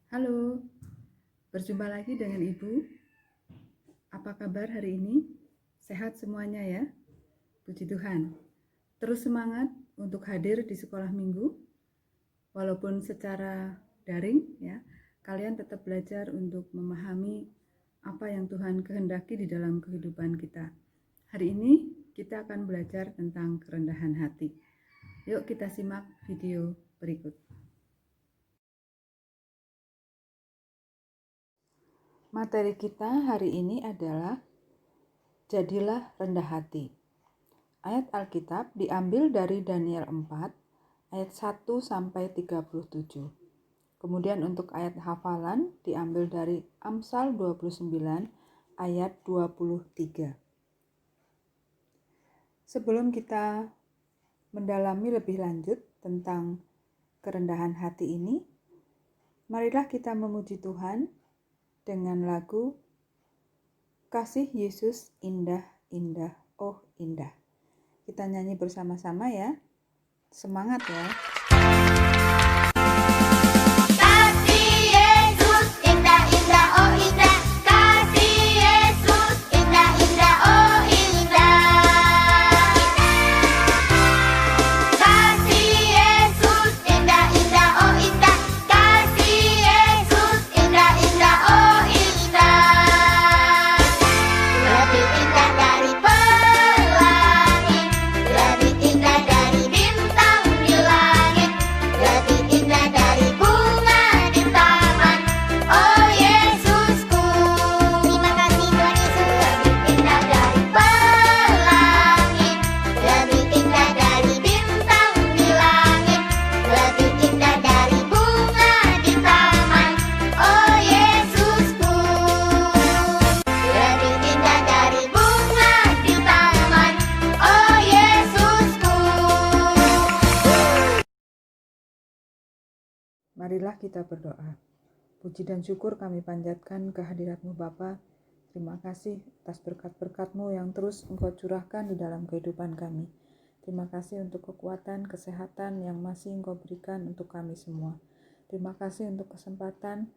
Halo, berjumpa lagi dengan Ibu. Apa kabar hari ini? Sehat semuanya ya? Puji Tuhan. Terus semangat untuk hadir di sekolah minggu. Walaupun secara daring ya, kalian tetap belajar untuk memahami apa yang Tuhan kehendaki di dalam kehidupan kita. Hari ini kita akan belajar tentang kerendahan hati. Yuk kita simak video berikut. Materi kita hari ini adalah jadilah rendah hati. Ayat Alkitab diambil dari Daniel 4 ayat 1 sampai 37. Kemudian untuk ayat hafalan diambil dari Amsal 29 ayat 23. Sebelum kita mendalami lebih lanjut tentang kerendahan hati ini, marilah kita memuji Tuhan dengan lagu Kasih Yesus Indah Indah Oh Indah. Kita nyanyi bersama-sama ya. Semangat ya. Marilah kita berdoa. Puji dan syukur kami panjatkan kehadirat-Mu Bapa. Terima kasih atas berkat-berkat-Mu yang terus Engkau curahkan di dalam kehidupan kami. Terima kasih untuk kekuatan, kesehatan yang masih Engkau berikan untuk kami semua. Terima kasih untuk kesempatan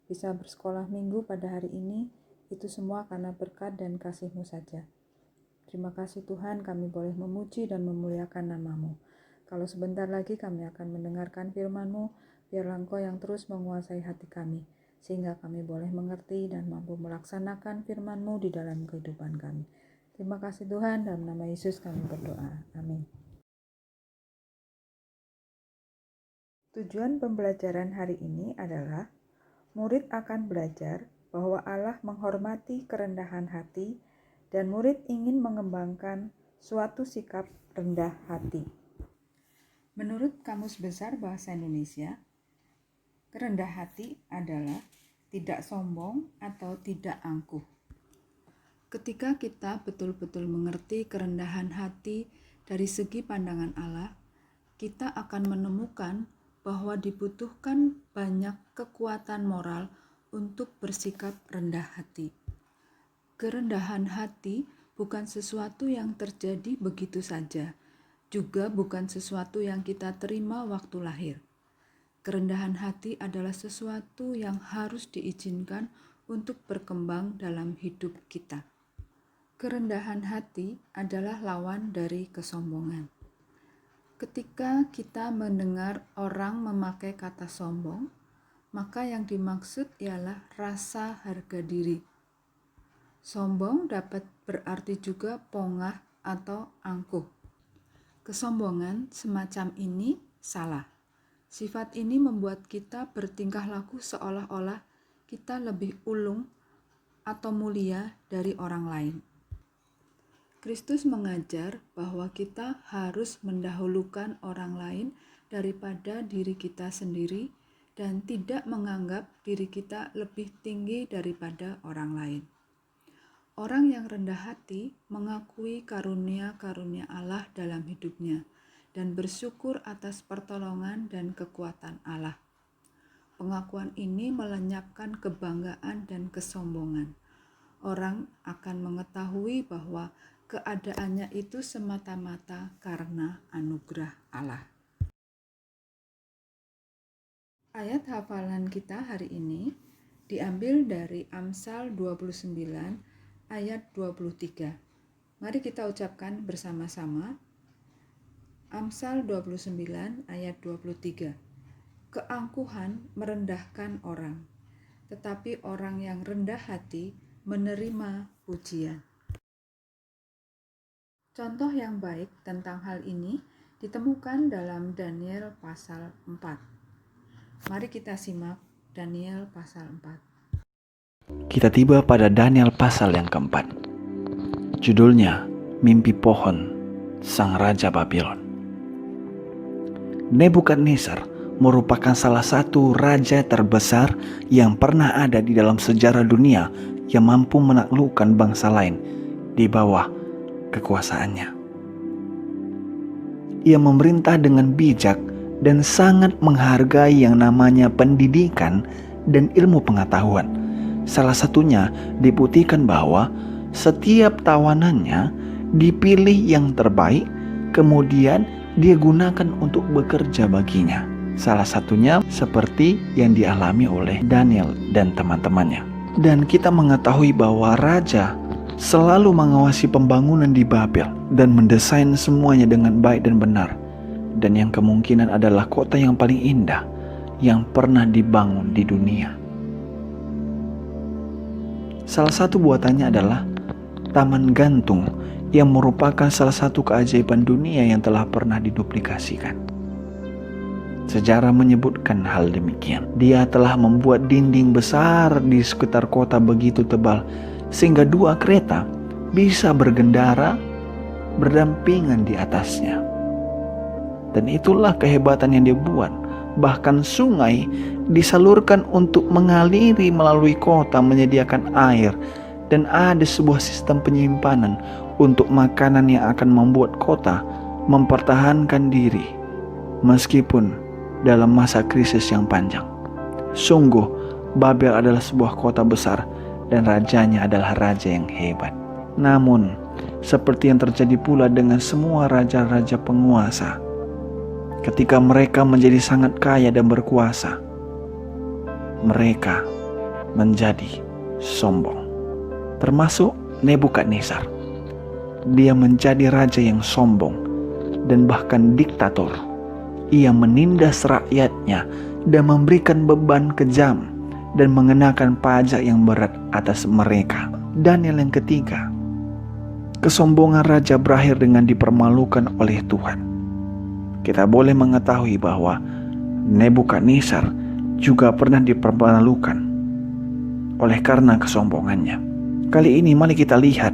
bisa bersekolah minggu pada hari ini. Itu semua karena berkat dan kasih-Mu saja. Terima kasih Tuhan, kami boleh memuji dan memuliakan nama-Mu. Kalau sebentar lagi kami akan mendengarkan firman-Mu, biarlah Engkau yang terus menguasai hati kami, sehingga kami boleh mengerti dan mampu melaksanakan firman-Mu di dalam kehidupan kami. Terima kasih Tuhan, dalam nama Yesus kami berdoa. Amin. Tujuan pembelajaran hari ini adalah murid akan belajar bahwa Allah menghormati kerendahan hati dan murid ingin mengembangkan suatu sikap rendah hati. Menurut Kamus Besar Bahasa Indonesia, kerendah hati adalah tidak sombong atau tidak angkuh. Ketika kita betul-betul mengerti kerendahan hati dari segi pandangan Allah, kita akan menemukan bahwa dibutuhkan banyak kekuatan moral untuk bersikap rendah hati. Kerendahan hati bukan sesuatu yang terjadi begitu saja, juga bukan sesuatu yang kita terima waktu lahir. Kerendahan hati adalah sesuatu yang harus diizinkan untuk berkembang dalam hidup kita. Kerendahan hati adalah lawan dari kesombongan. Ketika kita mendengar orang memakai kata sombong, maka yang dimaksud ialah rasa harga diri. Sombong dapat berarti juga pongah atau angkuh. Kesombongan semacam ini salah. Sifat ini membuat kita bertingkah laku seolah-olah kita lebih ulung atau mulia dari orang lain. Kristus mengajar bahwa kita harus mendahulukan orang lain daripada diri kita sendiri dan tidak menganggap diri kita lebih tinggi daripada orang lain. Orang yang rendah hati mengakui karunia-karunia Allah dalam hidupnya dan bersyukur atas pertolongan dan kekuatan Allah. Pengakuan ini melenyapkan kebanggaan dan kesombongan. Orang akan mengetahui bahwa keadaannya itu semata-mata karena anugerah Allah. Ayat hafalan kita hari ini diambil dari Amsal 29 ayat 23. Mari kita ucapkan bersama-sama. Amsal 29 ayat 23. Keangkuhan merendahkan orang, tetapi orang yang rendah hati menerima pujian. Contoh yang baik tentang hal ini ditemukan dalam Daniel pasal 4. Mari kita simak Daniel pasal 4. Kita tiba pada Daniel pasal yang keempat. Judulnya, Mimpi Pohon Sang Raja Babylon. Nebukadnezar merupakan salah satu raja terbesar yang pernah ada di dalam sejarah dunia yang mampu menaklukkan bangsa lain di bawah kekuasaannya. Ia memerintah dengan bijak dan sangat menghargai yang namanya pendidikan dan ilmu pengetahuan. Salah satunya dibuktikan bahwa setiap tawanannya dipilih yang terbaik, kemudian dia gunakan untuk bekerja baginya. Salah satunya seperti yang dialami oleh Daniel dan teman-temannya. Dan kita mengetahui bahwa raja selalu mengawasi pembangunan di Babel dan mendesain semuanya dengan baik dan benar. Dan yang kemungkinan adalah kota yang paling indah yang pernah dibangun di dunia. Salah satu buatannya adalah Taman Gantung yang merupakan salah satu keajaiban dunia yang telah pernah diduplikasikan. Sejarah menyebutkan hal demikian. Dia telah membuat dinding besar di sekitar kota begitu tebal sehingga dua kereta bisa bergendara berdampingan di atasnya. Dan itulah kehebatan yang dia buat. Bahkan sungai disalurkan untuk mengaliri melalui kota menyediakan air. Dan ada sebuah sistem penyimpanan untuk makanan yang akan membuat kota mempertahankan diri meskipun dalam masa krisis yang panjang. Sungguh, Babel adalah sebuah kota besar dan rajanya adalah raja yang hebat. Namun, seperti yang terjadi pula dengan semua raja-raja penguasa, ketika mereka menjadi sangat kaya dan berkuasa, mereka menjadi sombong. Termasuk Nebukadnezar. Dia menjadi raja yang sombong dan bahkan diktator. Ia menindas rakyatnya dan memberikan beban kejam dan mengenakan pajak yang berat atas mereka. Daniel yang ketiga. Kesombongan raja berakhir dengan dipermalukan oleh Tuhan. Kita boleh mengetahui bahwa Nebukadnezar juga pernah dipermalukan oleh karena kesombongannya. Kali ini mari kita lihat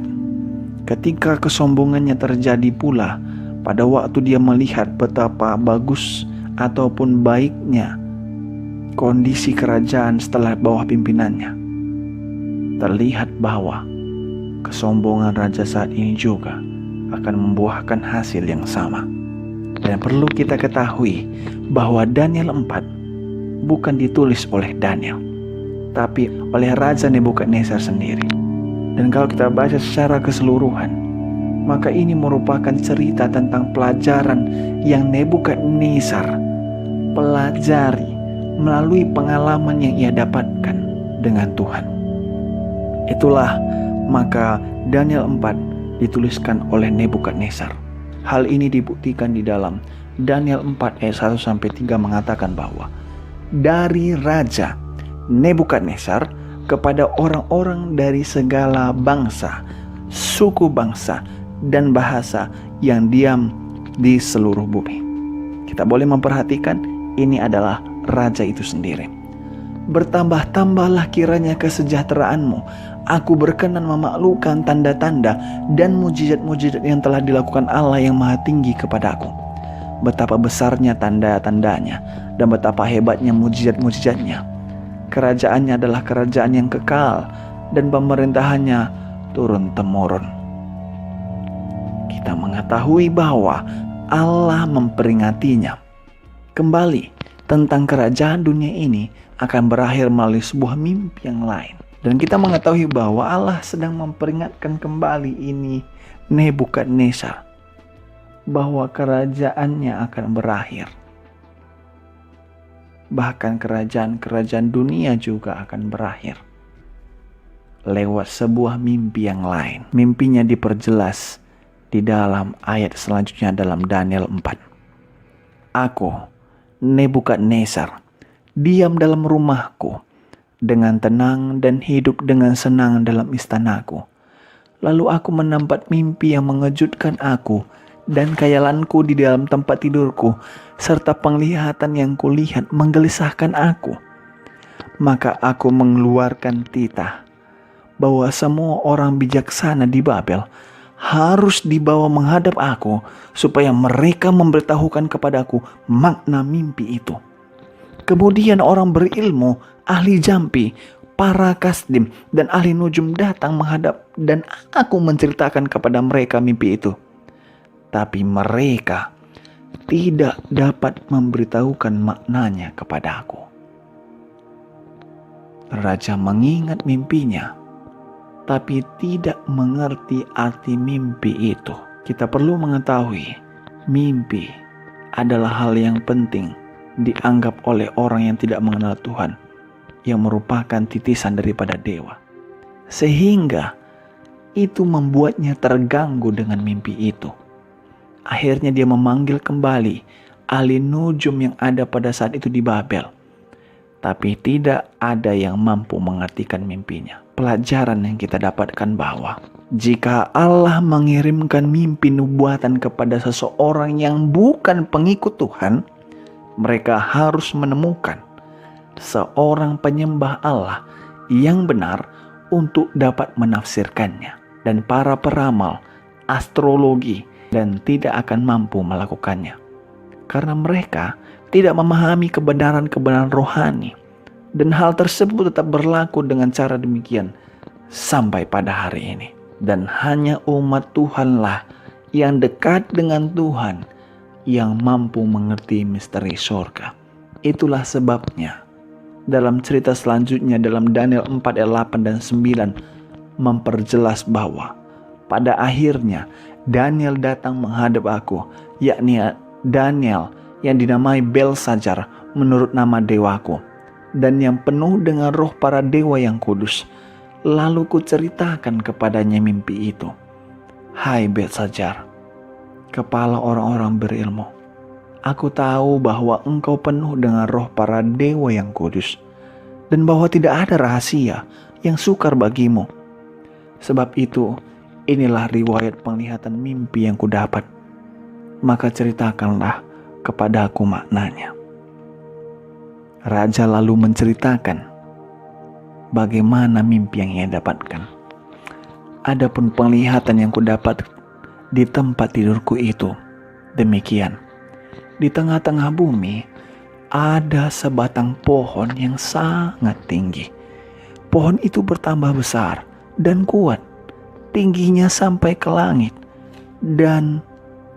ketika kesombongannya terjadi pula pada waktu dia melihat betapa bagus ataupun baiknya kondisi kerajaan setelah bawah pimpinannya. Terlihat bahwa kesombongan raja saat ini juga akan membuahkan hasil yang sama. Dan perlu kita ketahui bahwa Daniel 4 bukan ditulis oleh Daniel, tapi oleh Raja Nebukadnezar sendiri. Dan kalau kita baca secara keseluruhan, maka ini merupakan cerita tentang pelajaran yang Nebukadnezar pelajari melalui pengalaman yang ia dapatkan dengan Tuhan. Itulah maka Daniel 4 dituliskan oleh Nebukadnezar. Hal ini dibuktikan di dalam Daniel 4 ayat 1-3 mengatakan bahwa dari Raja Nebukadnezar kepada orang-orang dari segala bangsa, suku bangsa, dan bahasa yang diam di seluruh bumi. Kita boleh memperhatikan ini adalah raja itu sendiri. Bertambah-tambahlah kiranya kesejahteraanmu. Aku berkenan memaklukkan tanda-tanda dan mujizat-mujizat yang telah dilakukan Allah yang Maha Tinggi kepadaku. Betapa besarnya tanda-tandanya dan betapa hebatnya mujizat-mujizatnya. Kerajaannya adalah kerajaan yang kekal dan pemerintahannya turun-temurun. Kita mengetahui bahwa Allah memperingatinya. Kembali tentang kerajaan dunia ini akan berakhir melalui sebuah mimpi yang lain. Dan kita mengetahui bahwa Allah sedang memperingatkan kembali ini Nebukadnezar bahwa kerajaannya akan berakhir. bahkan kerajaan-kerajaan dunia juga akan berakhir lewat sebuah mimpi yang lain. Mimpinya diperjelas di dalam ayat selanjutnya dalam Daniel 4. Aku, Nebukadnezar, diam dalam rumahku dengan tenang dan hidup dengan senang dalam istanaku. Lalu aku mendapat mimpi yang mengejutkan aku, dan khayalanku di dalam tempat tidurku, serta penglihatan yang kulihat menggelisahkan aku. Maka aku mengeluarkan titah bahwa semua orang bijaksana di Babel harus dibawa menghadap aku, supaya mereka memberitahukan kepadaku makna mimpi itu. Kemudian orang berilmu, ahli jampi, para kasdim, dan ahli nujum datang menghadap, dan aku menceritakan kepada mereka mimpi itu. Tapi mereka tidak dapat memberitahukan maknanya kepada aku. Raja mengingat mimpinya, tapi tidak mengerti arti mimpi itu. Kita perlu mengetahui, mimpi adalah hal yang penting dianggap oleh orang yang tidak mengenal Tuhan, yang merupakan titisan daripada dewa. Sehingga itu membuatnya terganggu dengan mimpi itu. Akhirnya dia memanggil kembali ahli nujum yang ada pada saat itu di Babel. Tapi tidak ada yang mampu mengartikan mimpinya. Pelajaran yang kita dapatkan bahwa jika Allah mengirimkan mimpi nubuatan kepada seseorang yang bukan pengikut Tuhan, mereka harus menemukan seorang penyembah Allah yang benar untuk dapat menafsirkannya. Dan para peramal, astrologi, dan tidak akan mampu melakukannya. Karena mereka tidak memahami kebenaran-kebenaran rohani. Dan hal tersebut tetap berlaku dengan cara demikian sampai pada hari ini. Dan hanya umat Tuhanlah yang dekat dengan Tuhan yang mampu mengerti misteri surga. Itulah sebabnya dalam cerita selanjutnya dalam Daniel 4 ayat 8 dan 9 memperjelas bahwa pada akhirnya Daniel datang menghadap aku, yakni Daniel yang dinamai Belsajar menurut nama dewaku, dan yang penuh dengan roh para dewa yang kudus. Lalu ku ceritakan kepadanya mimpi itu. Hai Belsajar, kepala orang-orang berilmu, aku tahu bahwa engkau penuh dengan roh para dewa yang kudus, dan bahwa tidak ada rahasia yang sukar bagimu. Sebab itu, inilah riwayat penglihatan mimpi yang kudapat. Maka ceritakanlah kepada aku maknanya. Raja lalu menceritakan bagaimana mimpi yang ia dapatkan. Adapun penglihatan yang kudapat di tempat tidurku itu demikian. Di tengah-tengah bumi ada sebatang pohon yang sangat tinggi. Pohon itu bertambah besar dan kuat, tingginya sampai ke langit, dan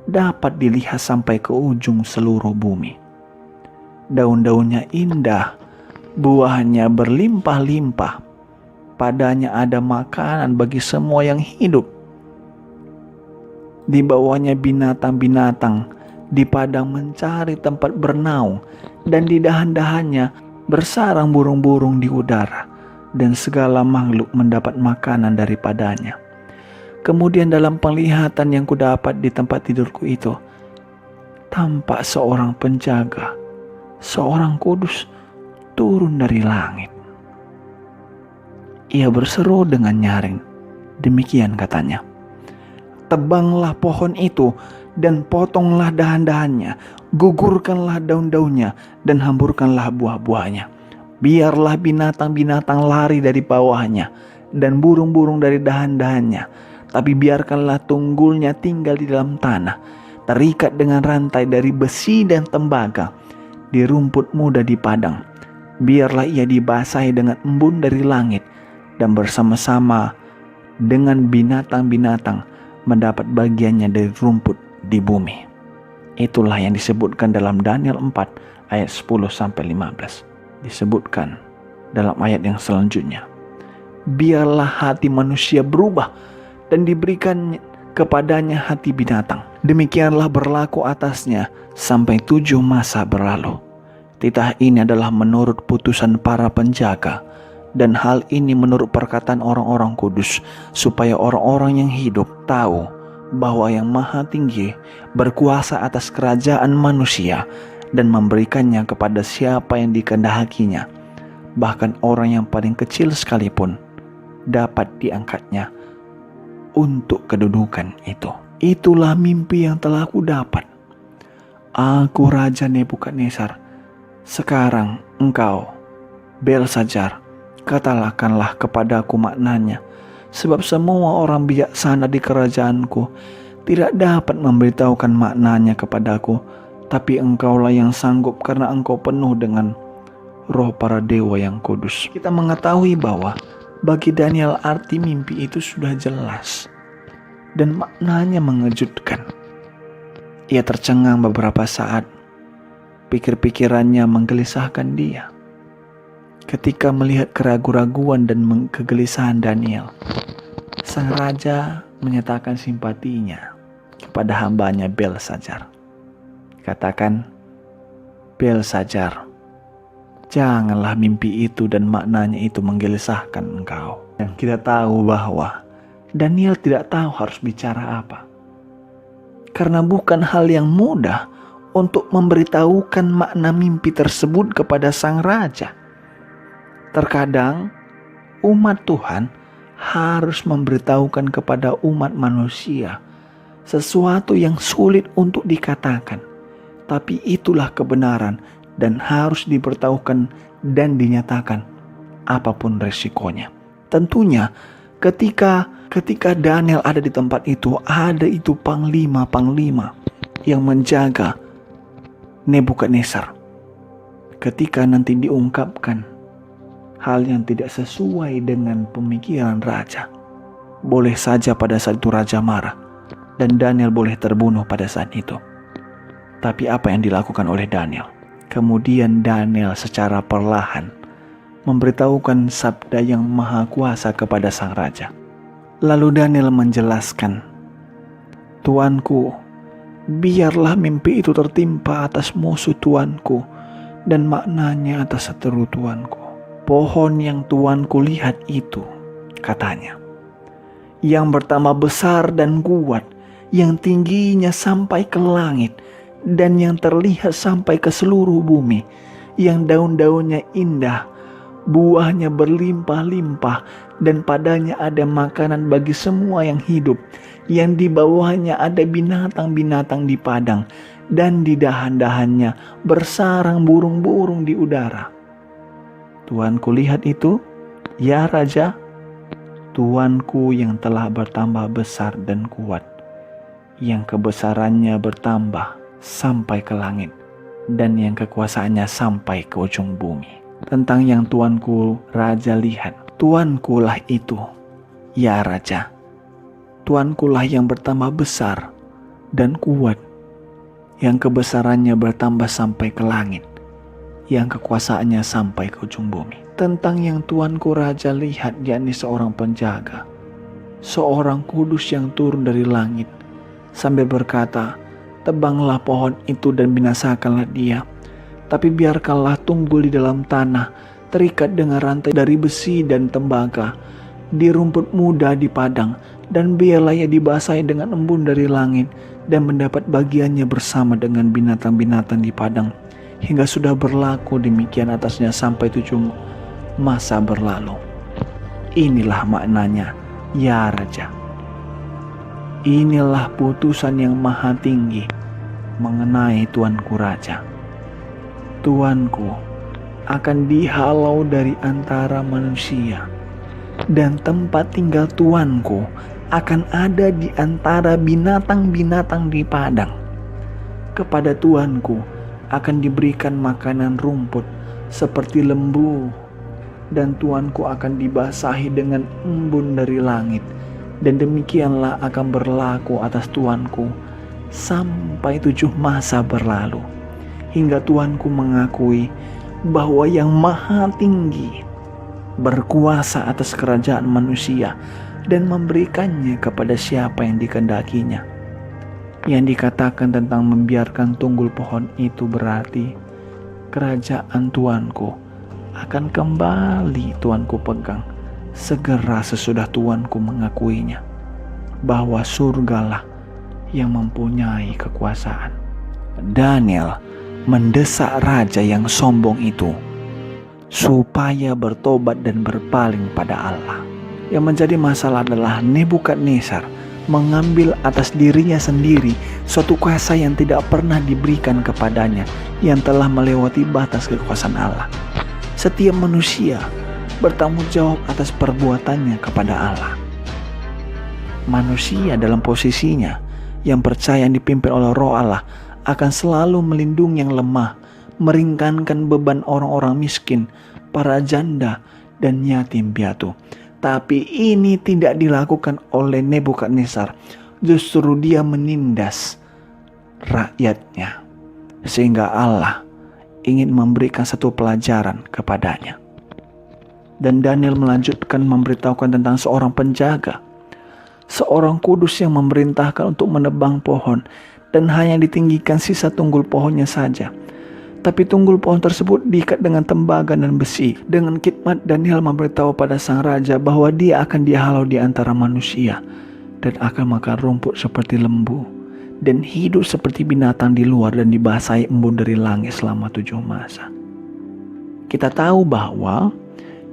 dapat dilihat sampai ke ujung seluruh bumi. Daun-daunnya indah, buahnya berlimpah-limpah, padanya ada makanan bagi semua yang hidup. Di bawahnya binatang-binatang di padang mencari tempat bernaung, dan di dahan-dahannya bersarang burung-burung di udara, dan segala makhluk mendapat makanan daripadanya. Kemudian dalam penglihatan yang kudapat di tempat tidurku itu, tampak seorang penjaga, seorang kudus, turun dari langit. Ia berseru dengan nyaring. Demikian katanya, tebanglah pohon itu dan potonglah dahan-dahannya, gugurkanlah daun-daunnya dan hamburkanlah buah-buahnya. Biarlah binatang-binatang lari dari bawahnya dan burung-burung dari dahan-dahannya. Tapi biarkanlah tunggulnya tinggal di dalam tanah, terikat dengan rantai dari besi dan tembaga, di rumput muda di padang. Biarlah ia dibasahi dengan embun dari langit, dan bersama-sama dengan binatang-binatang mendapat bagiannya dari rumput di bumi. Itulah yang disebutkan dalam Daniel 4 ayat 10-15. Disebutkan dalam ayat yang selanjutnya, biarlah hati manusia berubah dan diberikan kepadanya hati binatang. Demikianlah berlaku atasnya sampai 7 masa berlalu. Titah ini adalah menurut putusan para penjaga, dan hal ini menurut perkataan orang-orang kudus, supaya orang-orang yang hidup tahu bahwa Yang Maha Tinggi berkuasa atas kerajaan manusia dan memberikannya kepada siapa yang dikehendakinya. Bahkan orang yang paling kecil sekalipun dapat diangkatnya untuk kedudukan itu. Itulah mimpi yang telah aku dapat. Aku Raja Nebukadnezar. Sekarang engkau, Belshazzar, katakanlah kepadaku maknanya, sebab semua orang bijaksana di kerajaanku tidak dapat memberitahukan maknanya kepadaku, tapi engkaulah yang sanggup karena engkau penuh dengan roh para dewa yang kudus. Kita mengetahui bahwa bagi Daniel arti mimpi itu sudah jelas dan maknanya mengejutkan. Ia tercengang beberapa saat. Pikir-pikirannya menggelisahkan dia. Ketika melihat keraguan-raguan dan kegelisahan Daniel, sang raja menyatakan simpatinya kepada hambanya Belshazzar. Katakan, Belshazzar, janganlah mimpi itu dan maknanya itu menggelisahkan engkau. Dan kita tahu bahwa Daniel tidak tahu harus bicara apa. Karena bukan hal yang mudah untuk memberitahukan makna mimpi tersebut kepada sang raja. Terkadang umat Tuhan harus memberitahukan kepada umat manusia sesuatu yang sulit untuk dikatakan, tapi itulah kebenaran dan harus diberitahukan dan dinyatakan apapun resikonya. Tentunya ketika Daniel ada di tempat itu, ada itu panglima-panglima yang menjaga Nebukadnezar. Ketika nanti diungkapkan hal yang tidak sesuai dengan pemikiran raja, boleh saja pada saat itu raja marah dan Daniel boleh terbunuh pada saat itu. Tapi apa yang dilakukan oleh Daniel? Kemudian Daniel secara perlahan memberitahukan sabda yang maha kuasa kepada sang raja. Lalu Daniel menjelaskan, Tuanku, biarlah mimpi itu tertimpa atas musuh tuanku dan maknanya atas seteru tuanku. Pohon yang tuanku lihat itu, katanya, yang bertambah besar dan kuat, yang tingginya sampai ke langit dan yang terlihat sampai ke seluruh bumi, yang daun-daunnya indah, buahnya berlimpah-limpah, dan padanya ada makanan bagi semua yang hidup, yang di bawahnya ada binatang-binatang di padang, dan di dahan-dahannya bersarang burung-burung di udara. Tuanku lihat itu, ya Raja, Tuanku yang telah bertambah besar dan kuat, yang kebesarannya bertambah sampai ke langit, dan yang kekuasaannya sampai ke ujung bumi. Tentang yang Tuanku Raja lihat, Tuankulah itu, ya Raja, Tuankulah yang bertambah besar dan kuat, yang kebesarannya bertambah sampai ke langit, yang kekuasaannya sampai ke ujung bumi. Tentang yang Tuanku Raja lihat, yakni seorang penjaga, seorang kudus yang turun dari langit, sambil berkata, tebanglah pohon itu dan binasakanlah dia, tapi biarkanlah tunggul di dalam tanah, terikat dengan rantai dari besi dan tembaga, di rumput muda di padang, dan biarlah ia dibasahi dengan embun dari langit, dan mendapat bagiannya bersama dengan binatang-binatang di padang, hingga sudah berlaku demikian atasnya sampai 7 masa berlalu. Inilah maknanya, ya Raja. Inilah putusan yang maha tinggi mengenai Tuanku Raja. Tuanku akan dihalau dari antara manusia, dan tempat tinggal Tuanku akan ada di antara binatang-binatang di padang. Kepada Tuanku akan diberikan makanan rumput seperti lembu, dan Tuanku akan dibasahi dengan embun dari langit, dan demikianlah akan berlaku atas Tuanku sampai 7 masa berlalu, hingga Tuanku mengakui bahwa Yang Maha Tinggi berkuasa atas kerajaan manusia dan memberikannya kepada siapa yang dikehendakinya. Yang dikatakan tentang membiarkan tunggul pohon itu berarti kerajaan Tuanku akan kembali Tuanku pegang segera sesudah Tuanku mengakuinya bahwa surgalah yang mempunyai kekuasaan. Daniel mendesak raja yang sombong itu supaya bertobat dan berpaling pada Allah. Yang menjadi masalah adalah Nebukadnezar mengambil atas dirinya sendiri suatu kuasa yang tidak pernah diberikan kepadanya, yang telah melewati batas kekuasaan Allah. Setiap manusia bertanggung jawab atas perbuatannya kepada Allah. Manusia dalam posisinya yang percaya yang dipimpin oleh Roh Allah akan selalu melindungi yang lemah, meringankan beban orang-orang miskin, para janda dan yatim piatu. Tapi ini tidak dilakukan oleh Nebukadnezar. Justru dia menindas rakyatnya, sehingga Allah ingin memberikan satu pelajaran kepadanya. Dan Daniel melanjutkan memberitahukan tentang seorang penjaga, seorang kudus yang memerintahkan untuk menebang pohon dan hanya ditinggikan sisa tunggul pohonnya saja. Tapi tunggul pohon tersebut diikat dengan tembaga dan besi. Dengan khidmat Daniel memberitahu pada sang raja bahwa dia akan dihalau di antara manusia dan akan makan rumput seperti lembu dan hidup seperti binatang di luar dan dibasahi embun dari langit selama 7 masa. Kita tahu bahwa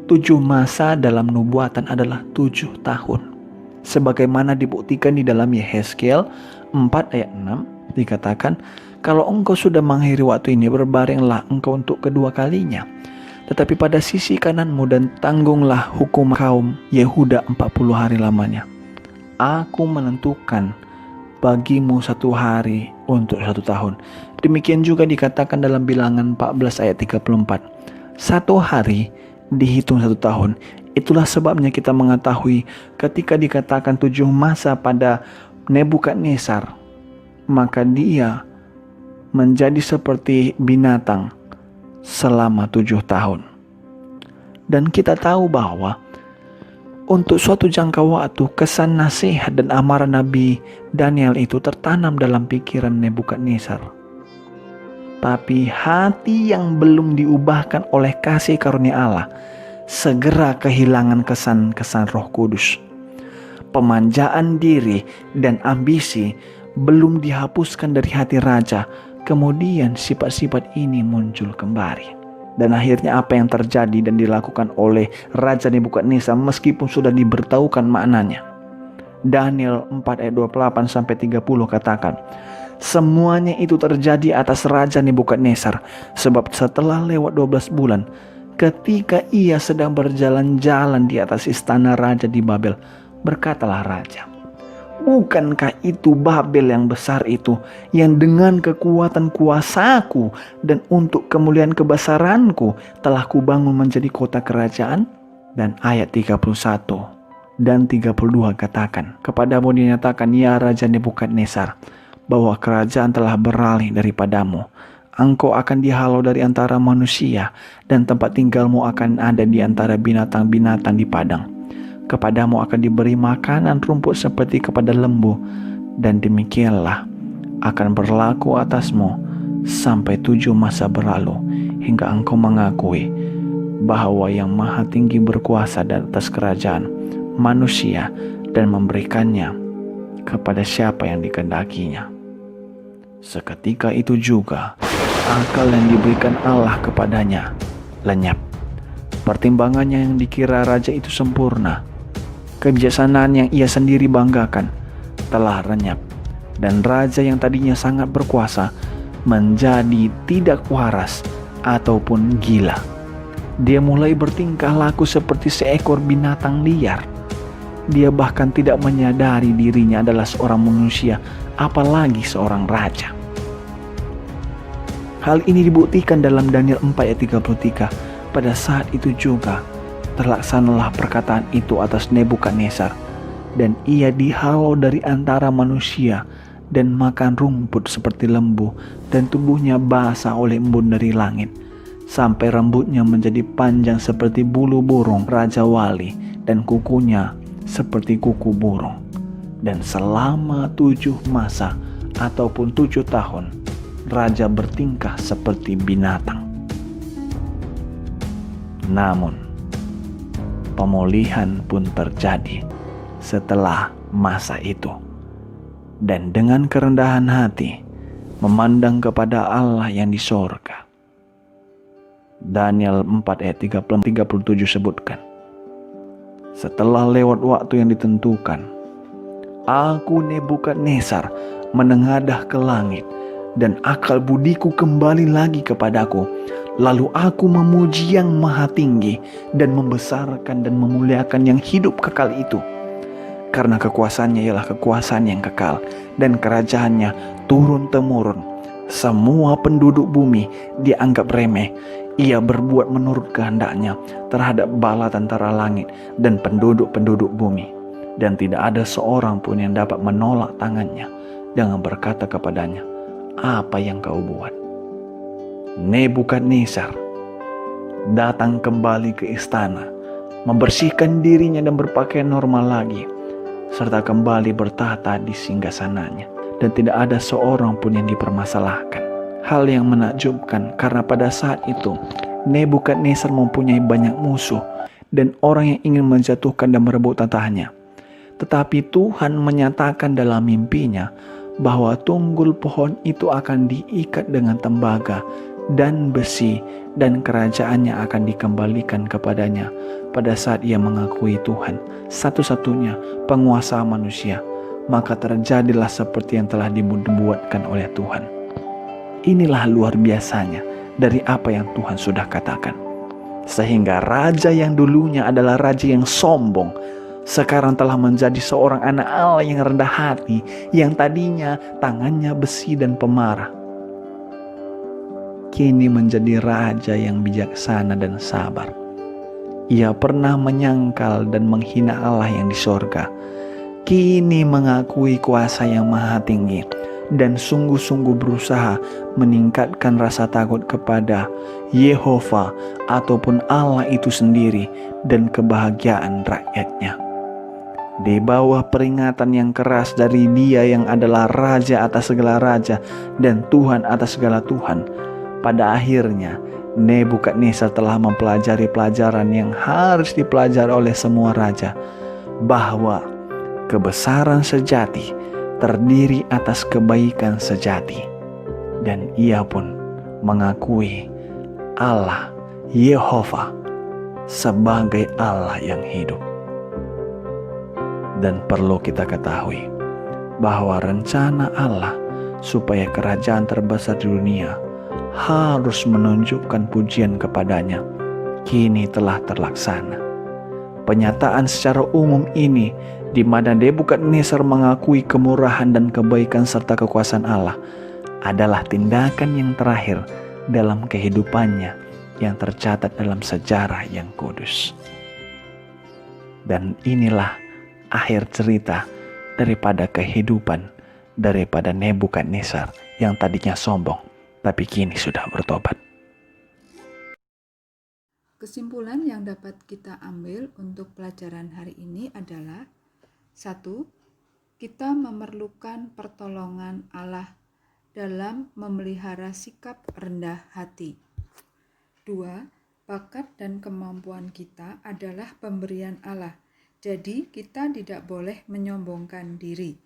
7 masa dalam nubuatan adalah 7 tahun. Sebagaimana dibuktikan di dalam Yehezkiel 4 ayat 6 dikatakan, kalau engkau sudah mengakhiri waktu ini, berbaringlah engkau untuk kedua kalinya. Tetapi pada sisi kananmu dan tanggunglah hukum kaum Yehuda 40 hari lamanya. Aku menentukan bagimu 1 hari untuk 1 tahun. Demikian juga dikatakan dalam Bilangan 14 ayat 34. 1 hari dihitung 1 tahun. Itulah sebabnya kita mengetahui ketika dikatakan 7 masa pada Nebukadnezar, maka dia menjadi seperti binatang selama 7 tahun. Dan kita tahu bahwa untuk suatu jangka waktu kesan nasihat dan amarah Nabi Daniel itu tertanam dalam pikiran Nebukadnezar. Tapi hati yang belum diubahkan oleh kasih karunia Allah segera kehilangan kesan-kesan Roh Kudus. Pemanjaan diri dan ambisi belum dihapuskan dari hati raja. Kemudian sifat-sifat ini muncul kembali. Dan akhirnya apa yang terjadi dan dilakukan oleh Raja Nebukadnezar meskipun sudah diberitahukan maknanya. Daniel 4 ayat 28-30 katakan, semuanya itu terjadi atas Raja Nebukadnezar, sebab setelah lewat 12 bulan, ketika ia sedang berjalan-jalan di atas istana raja di Babel, berkatalah raja, bukankah itu Babel yang besar itu, yang dengan kekuatan kuasaku dan untuk kemuliaan kebesaranku telah kubangun menjadi kota kerajaan? Dan ayat 31 dan 32 katakan, kepadamu dinyatakan ya Raja Nebukadnezar, bahwa kerajaan telah beralih daripadamu. Engkau akan dihalau dari antara manusia, dan tempat tinggalmu akan ada di antara binatang-binatang di padang. Kepadamu akan diberi makanan rumput seperti kepada lembu, dan demikianlah akan berlaku atasmu sampai 7 masa berlalu, hingga engkau mengakui bahwa yang maha tinggi berkuasa di atas kerajaan manusia dan memberikannya kepada siapa yang dikehendakinya. Seketika itu juga akal yang diberikan Allah kepadanya lenyap. Pertimbangannya yang dikira raja itu sempurna, kebijaksanaan yang ia sendiri banggakan telah lenyap, dan raja yang tadinya sangat berkuasa menjadi tidak waras ataupun gila. Dia mulai bertingkah laku seperti seekor binatang liar. Dia bahkan tidak menyadari dirinya adalah seorang manusia, apalagi seorang raja. Hal ini dibuktikan dalam Daniel 4 ayat 33. Pada saat itu juga terlaksanalah perkataan itu atas Nebukadnezar, dan ia dihalau dari antara manusia dan makan rumput seperti lembu, dan tubuhnya basah oleh embun dari langit, sampai rambutnya menjadi panjang seperti bulu burung raja wali, dan kukunya seperti kuku burung. Dan selama 7 masa ataupun 7 tahun, raja bertingkah seperti binatang. Namun, pemulihan pun terjadi setelah masa itu. Dan dengan kerendahan hati, memandang kepada Allah yang di sorga. Daniel 4 ayat 37 sebutkan, setelah lewat waktu yang ditentukan, aku Nebukadnezar menengadah ke langit, dan akal budiku kembali lagi kepadaku. Lalu aku memuji yang maha tinggi dan membesarkan dan memuliakan yang hidup kekal itu. Karena kekuasaannya ialah kekuasaan yang kekal, dan kerajaannya turun-temurun. Semua penduduk bumi dianggap remeh. Ia berbuat menurut kehendaknya terhadap bala tentara langit dan penduduk-penduduk bumi. Dan tidak ada seorang pun yang dapat menolak tangannya. Jangan berkata kepadanya, apa yang kau buat? Nebukadnezar datang kembali ke istana, membersihkan dirinya dan berpakaian normal lagi, serta kembali bertahta di singgasananya, dan tidak ada seorang pun yang dipermasalahkan. Hal yang menakjubkan karena pada saat itu Nebukadnezar mempunyai banyak musuh dan orang yang ingin menjatuhkan dan merebut tahtaannya. Tetapi Tuhan menyatakan dalam mimpinya bahwa tunggul pohon itu akan diikat dengan tembaga dan besi, dan kerajaannya akan dikembalikan kepadanya pada saat ia mengakui Tuhan satu-satunya penguasa manusia. Maka terjadilah seperti yang telah dibuatkan oleh Tuhan. Inilah luar biasanya dari apa yang Tuhan sudah katakan. Sehingga raja yang dulunya adalah raja yang sombong, sekarang telah menjadi seorang anak Allah yang rendah hati, yang tadinya tangannya besi dan pemarah, kini menjadi raja yang bijaksana dan sabar. Ia pernah menyangkal dan menghina Allah yang di sorga, kini mengakui kuasa yang maha tinggi, dan sungguh-sungguh berusaha meningkatkan rasa takut kepada Yehova ataupun Allah itu sendiri dan kebahagiaan rakyatnya. Di bawah peringatan yang keras dari Dia yang adalah Raja atas segala raja dan Tuhan atas segala Tuhan, pada akhirnya Nebukadnezar telah mempelajari pelajaran yang harus dipelajari oleh semua raja, bahwa kebesaran sejati terdiri atas kebaikan sejati. Dan ia pun mengakui Allah Yehova sebagai Allah yang hidup. Dan perlu kita ketahui bahwa rencana Allah supaya kerajaan terbesar di dunia harus menunjukkan pujian kepadanya kini telah terlaksana. Penyataan secara umum ini, di mana Nebukadnezar mengakui kemurahan dan kebaikan serta kekuasaan Allah, adalah tindakan yang terakhir dalam kehidupannya yang tercatat dalam sejarah yang kudus. Dan inilah akhir cerita daripada kehidupan daripada Nebukadnezar yang tadinya sombong, tapi kini sudah bertobat. Kesimpulan yang dapat kita ambil untuk pelajaran hari ini adalah: 1. Kita memerlukan pertolongan Allah dalam memelihara sikap rendah hati. 2. Bakat dan kemampuan kita adalah pemberian Allah, jadi kita tidak boleh menyombongkan diri.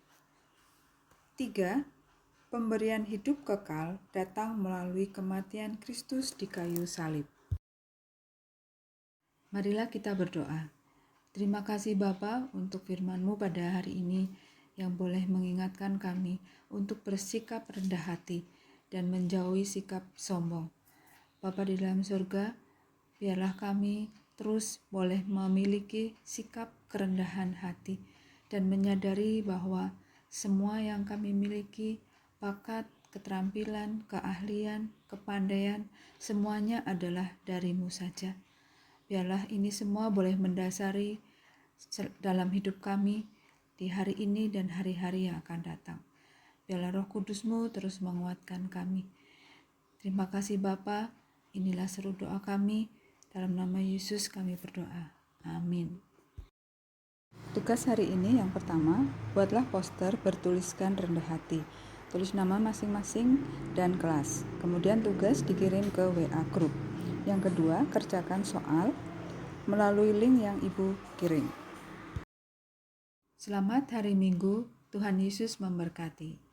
3. Pemberian hidup kekal datang melalui kematian Kristus di kayu salib. Marilah kita berdoa. Terima kasih Bapa untuk firman-Mu pada hari ini yang boleh mengingatkan kami untuk bersikap rendah hati dan menjauhi sikap sombong. Bapa di dalam surga, biarlah kami terus boleh memiliki sikap kerendahan hati dan menyadari bahwa semua yang kami miliki, bakat, keterampilan, keahlian, kepandaian, semuanya adalah dari-Mu saja. Biarlah ini semua boleh mendasari dalam hidup kami di hari ini dan hari-hari yang akan datang. Biarlah Roh Kudus-Mu terus menguatkan kami. Terima kasih Bapa, inilah seru doa kami. Dalam nama Yesus kami berdoa. Amin. Tugas hari ini yang pertama, buatlah poster bertuliskan rendah hati. Tulis nama masing-masing dan kelas. Kemudian tugas dikirim ke WA Group. Yang kedua, kerjakan soal melalui link yang Ibu kirim. Selamat hari Minggu, Tuhan Yesus memberkati.